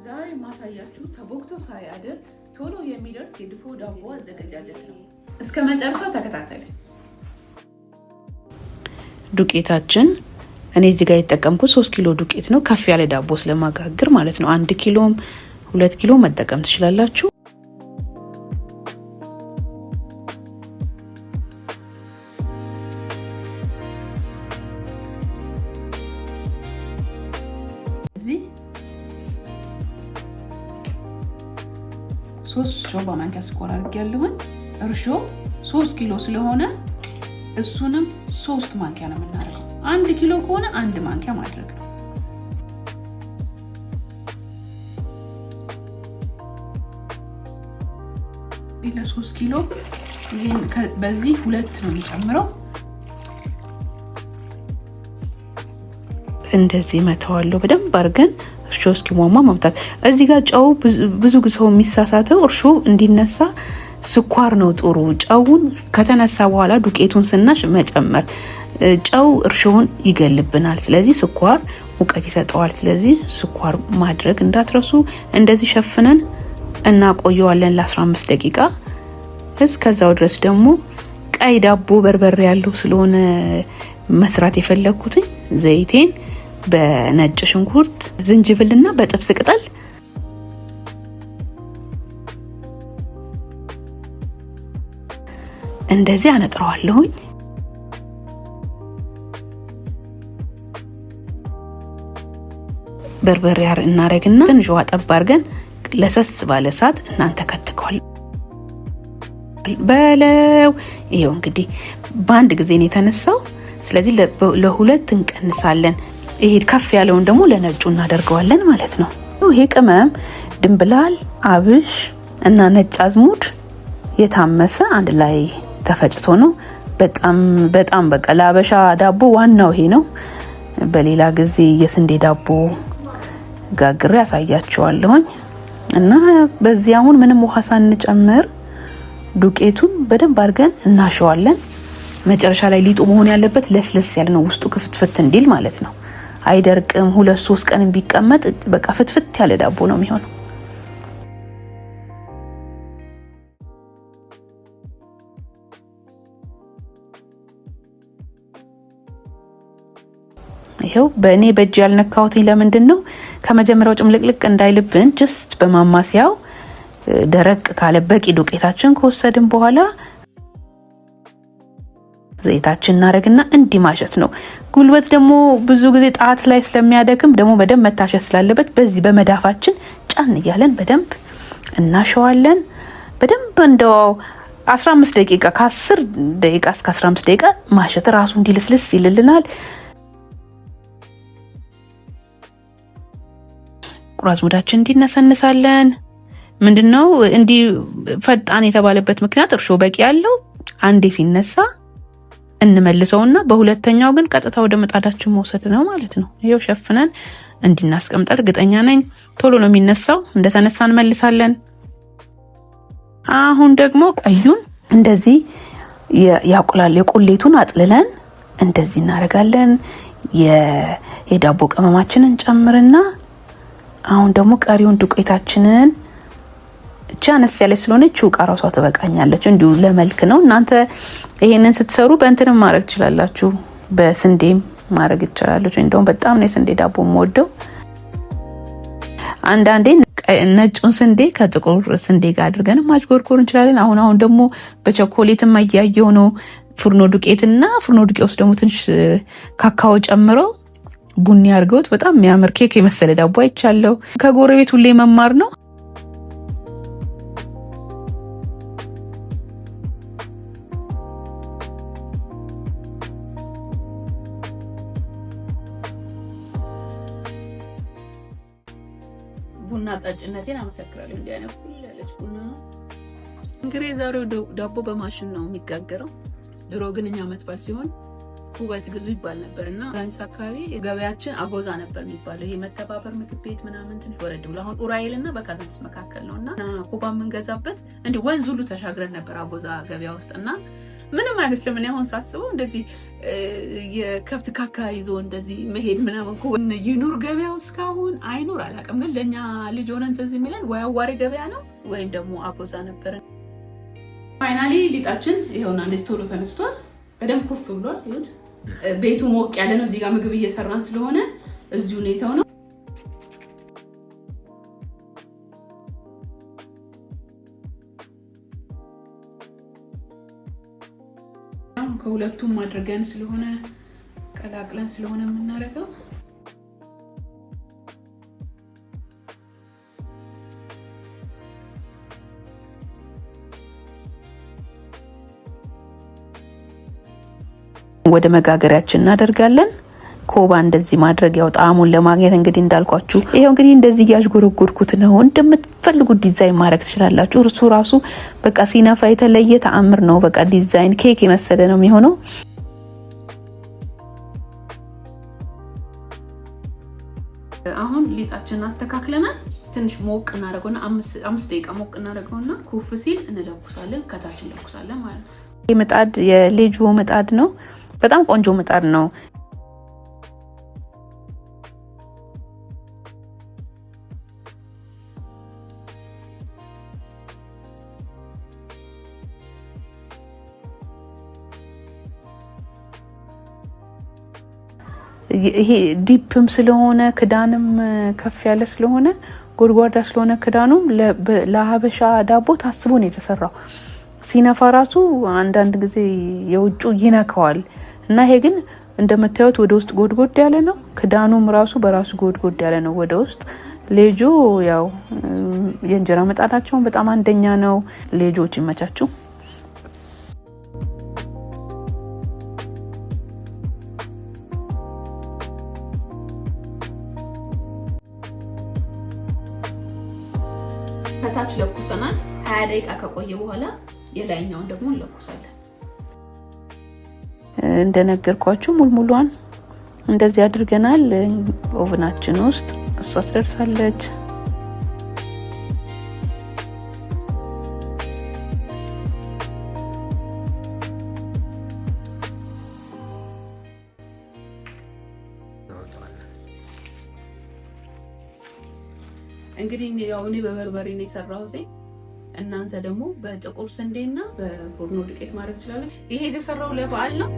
ዛሬ ማሳያችሁ ተቦክቶ ሳያድር ቶሎ የሚደርስ የድፎ ዳቦ አዘገጃጀት ነው። እስከ መጨረሻው ተከታተሉ። ዱቄታችን እኔ እዚህ ጋር የተጠቀምኩት 3 ኪሎ ዱቄት ነው። ከፍ ያለ ዳቦ ስለማጋግር ማለት ነው። 1 ኪሎም 2 ኪሎ መጠቀም ትችላላችሁ። እዚህ 3 ሾርባ ማንኪያ ስኳር አድርጌያለሁ። እርሾ 3 ኪሎ ስለሆነ እሱንም 3 ማንኪያ ነው የምናደርገው። 1 ኪሎ ከሆነ 1 ማንኪያ ማድረግ ነው። ለ3 ኪሎ ይሄን በዚህ 2 ነው የሚጨምረው። እንደዚህ መተዋለሁ በደንብ አድርገን እርሾ እስኪሟሟ ማምጣት። እዚህ ጋር ጨው ብዙ ሰው የሚሳሳተው እርሾ እንዲነሳ ስኳር ነው ጥሩ። ጨውን ከተነሳ በኋላ ዱቄቱን ስናሽ መጨመር። ጨው እርሾውን ይገልብናል። ስለዚህ ስኳር ሙቀት ይሰጠዋል። ስለዚህ ስኳር ማድረግ እንዳትረሱ። እንደዚህ ሸፍነን እናቆየዋለን ለ15 ደቂቃ። እስከዛው ድረስ ደግሞ ቀይ ዳቦ በርበሬ ያለው ስለሆነ መስራት የፈለኩት ዘይቴን በነጭ ሽንኩርት ዝንጅብልና በጥብስ ቅጠል እንደዚህ አነጥረዋለሁኝ። በርበሬ እናረግና ትንሽ ውሃ ጠብ አድርገን ለሰስ ባለ እሳት እናንተ ከትከዋል በለው። ይሄው እንግዲህ በአንድ ጊዜ ነው የተነሳው። ስለዚህ ለሁለት እንቀንሳለን። ይሄ ከፍ ያለውን ደግሞ ለነጩ እናደርገዋለን ማለት ነው። ይሄ ቅመም ድንብላል፣ አብሽ እና ነጭ አዝሙድ የታመሰ አንድ ላይ ተፈጭቶ ነው። በጣም በቃ ለአበሻ ዳቦ ዋናው ይሄ ነው። በሌላ ጊዜ የስንዴ ዳቦ ጋግሬ ያሳያችኋለሁኝ። እና በዚህ አሁን ምንም ውሃ ሳንጨምር ዱቄቱን በደንብ አድርገን እናሸዋለን። መጨረሻ ላይ ሊጡ መሆን ያለበት ለስለስ ያለ ነው፣ ውስጡ ክፍትፍት እንዲል ማለት ነው። አይደርቅም። 2-3 ቀን ቢቀመጥ በቃ ፍትፍት ያለ ዳቦ ነው የሚሆነው። ይሄው በእኔ በእጅ ያልነካሁት ለምንድን ነው? ከመጀመሪያው ጭምልቅልቅ እንዳይልብን ጀስት በማማሲያው ደረቅ ካለ በቂ ዱቄታችን ከወሰድን በኋላ ዘይታችን እናረግና እንዲማሸት ነው። ጉልበት ደግሞ ብዙ ጊዜ ጣት ላይ ስለሚያደክም ደግሞ በደንብ መታሸት ስላለበት በዚህ በመዳፋችን ጫን እያለን በደንብ እናሸዋለን። በደንብ እንደው 15 ደቂቃ ከ10 ደቂቃ እስከ 15 ደቂቃ ማሸት ራሱ እንዲልስልስ ይልልናል። ቁራዝሙዳችን እንዲነሰንሳለን። ምንድነው እንዲ ፈጣን የተባለበት ምክንያት እርሾ በቂ ያለው አንዴ ሲነሳ እንመልሰውና በሁለተኛው ግን ቀጥታ ወደ ምጣዳችን መውሰድ ነው ማለት ነው። ይሄው ሸፍነን እንዲናስቀምጥ እርግጠኛ ነኝ። ቶሎ ነው የሚነሳው። እንደተነሳ እንመልሳለን። አሁን ደግሞ ቀዩን እንደዚህ ያቁላል የቁሌቱን አጥልለን እንደዚህ እናደርጋለን። የዳቦ ቅመማችንን ጨምርና አሁን ደግሞ ቀሪውን ዱቄታችንን ቻነስ ያለ ስለሆነች ዕቃ ራሷ ተበቃኛለች። እንዲሁ ለመልክ ነው። እናንተ ይሄንን ስትሰሩ በእንትንም ማድረግ ትችላላችሁ፣ በስንዴም ማድረግ ይችላልችሁ። እንደውም በጣም ነው የስንዴ ዳቦ የምወደው። አንዳንዴ ነጩን ስንዴ ከጥቁር ስንዴ ጋር አድርገን ማጅጎርጎር እንችላለን። አሁን ደግሞ በቸኮሌትም አያየው ነው። ፍርኖ ዱቄትና ፍርኖ ዱቄት ውስጥ ደግሞ ትንሽ ካካኦ ጨምረው ቡኒ አድርገውት በጣም የሚያምር ኬክ የመሰለ ዳቦ አይቻለሁ። ከጎረቤት ሁሌ መማር ነው። ቡና ጠጭነቴን አመሰክራለሁ። እንዲህ አይነት ሁሉ ያለች ቡና ነው። እንግዲህ ዛሬው ዳቦ በማሽን ነው የሚጋገረው። ድሮ ግን እኛ መጥባል ሲሆን ኩበት ግዙ ይባል ነበርና ዛንስ አካባቢ ገበያችን አጎዛ ነበር የሚባለው። ይሄ መተባበር ምግብ ቤት ምናምን ትንሽ ወረድ ብሎ አሁን ኡራኤልና በካዛንቺስ መካከል ነውና ኩባ የምንገዛበት እንዲህ ወንዝ ሁሉ ተሻግረን ነበር አጎዛ ገበያ ውስጥና ምንም አይመስልም። እኔ አሁን ሳስበው እንደዚህ የከብት ካካ ይዞ እንደዚህ መሄድ ምናምን ከሆነ ይኑር ገበያው እስካሁን አይኑር አላውቅም፣ ግን ለኛ ልጅ ሆነን እንደዚህ የሚለን ወይ አዋሪ ገበያ ነው ወይም ደግሞ አጎዛ ነበር። ፋይናሊ ሊጣችን ይሄውና እንደዚህ ቶሎ ተነስቷል፣ በደንብ ኩፍ ብሏል። ይሁት ቤቱ ሞቅ ያለ ነው። እዚህ ጋር ምግብ እየሰራን ስለሆነ እዚሁ ሁኔታው ነው። ከሁለቱም አድርገን ስለሆነ ቀላቅለን ስለሆነ የምናደርገው ወደ መጋገሪያችን እናደርጋለን። ኮባ እንደዚህ ማድረግ ያው ጣዕሙን ለማግኘት እንግዲህ እንዳልኳችሁ ይሄው እንግዲህ እንደዚህ ያዥጎረጎርኩት ነው። እንደምትፈልጉት ዲዛይን ማድረግ ትችላላችሁ። እርሱ ራሱ በቃ ሲነፋ የተለየ ተአምር ነው። በቃ ዲዛይን ኬክ የመሰለ ነው የሚሆነው። አሁን ሊጣችንን አስተካክለናል። ትንሽ ሞቅ እናደርገውና 5 ደቂቃ ሞቅ እናደርገውና ኩፍ ሲል እንለኩሳለን። ከታች እንለኩሳለን ማለት ነው። ይሄ ምጣድ የሌጆ ምጣድ ነው። በጣም ቆንጆ ምጣድ ነው። ይሄ ዲፕም ስለሆነ ክዳንም ከፍ ያለ ስለሆነ ጎድጓዳ ስለሆነ ክዳኑም ለሀበሻ ዳቦ ታስቦ ነው የተሰራው። ሲነፋ ራሱ አንዳንድ ጊዜ የውጩ ይነካዋል እና ይሄ ግን እንደምታዩት ወደ ውስጥ ጎድጎድ ያለ ነው። ክዳኑም ራሱ በራሱ ጎድጎድ ያለ ነው ወደ ውስጥ። ሌጆ ያው የእንጀራ ምጣዳቸው በጣም አንደኛ ነው። ሌጆች ይመቻችሁ። ከታች ለኩሰናል። 20 ደቂቃ ከቆየ በኋላ የላይኛውን ደግሞ እንለኩሳለን። እንደነገርኳችሁ ሙልሙሏን እንደዚህ አድርገናል። ኦቨናችን ውስጥ እሷ ትደርሳለች። እንግዲህ ያው እኔ በበርበሬ ነው የሰራሁት። እናንተ ደግሞ በጥቁር ስንዴና በፎርኖ ዱቄት ማድረግ ይችላል። ይሄ የተሰራው ለበዓል ነው።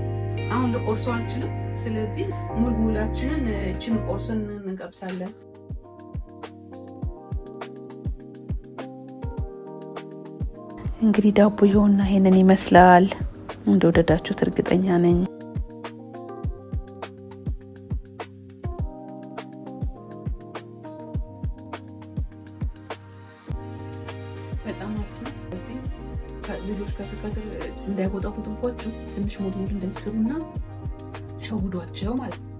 አሁን ለቆርሶ አልችልም። ስለዚህ ሙልሙላችንን እቺን ቆርሰን እንቀብሳለን። እንግዲህ ዳቦ ይሆንና ይሄንን ይመስላል። እንደወደዳችሁት እርግጠኛ ነኝ። በጣም አሪፍ ነው። እዚህ ልጆች ከስር እንዳይቆጠቁጡባችሁ ትንሽ ሙልሙል እንደስሩና ሸውዷቸው ማለት ነው።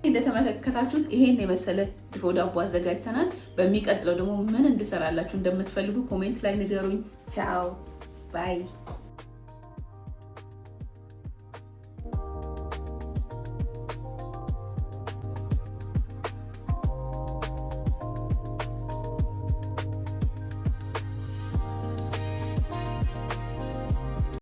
እንደተመለከታችሁት ይሄን የመሰለ ድፎ ዳቦ አዘጋጅተናል። በሚቀጥለው ደግሞ ምን እንድሰራላችሁ እንደምትፈልጉ ኮሜንት ላይ ንገሩኝ። ቻው ባይ